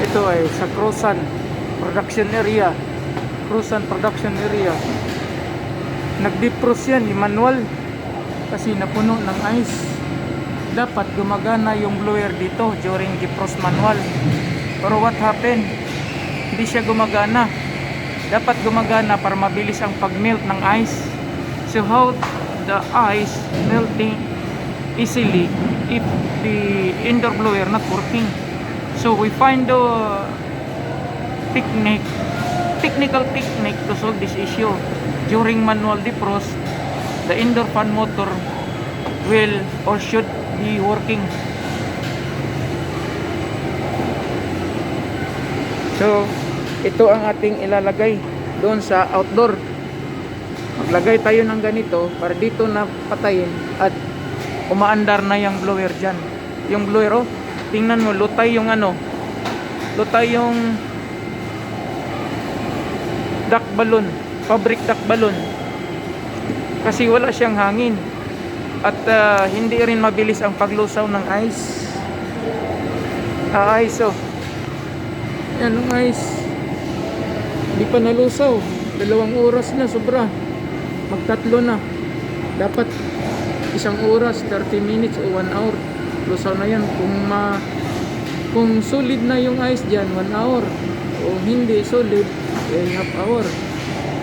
Ito ay sa Cruzan Production Area. Cruzan Production Area. Nag-defrost yan, manual. Kasi napuno ng ice. Dapat gumagana yung blower dito during defrost manual. Pero what happened? Hindi siya gumagana. Dapat gumagana para mabilis ang pag-melt ng ice. So how the ice melting easily if the indoor blower not working? So we find the technical technique to solve this issue. During manual defrost, the indoor fan motor will or should be working. So ito ang ating ilalagay doon sa outdoor. Maglagay tayo ng ganito para dito na patayin at umaandar na yung blower dyan. Yung blower, oh, tingnan mo, lutay yung ano, lutay yung duck balloon, fabric duck balloon, kasi wala siyang hangin at hindi rin mabilis ang paglusaw ng ice. Ice, oh, yan ang ice, hindi pa nalusaw, 2 oras na sobra, magtatlo na. Dapat 1 oras, 30 minutes o 1 hour lusaw na yan. Kung solid na yung ice dyan, 1 hour. O hindi solid, half hour.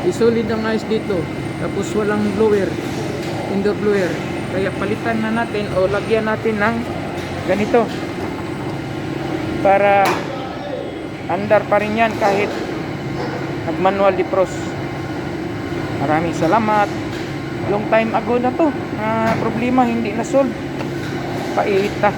I-solid ang ice dito, tapos walang blower, indoor blower. Kaya palitan na natin o lagyan natin ng ganito para andar pa rin yan kahit nag-manual defrost. Maraming salamat. Long time ago na to, problema hindi na solve. Paita.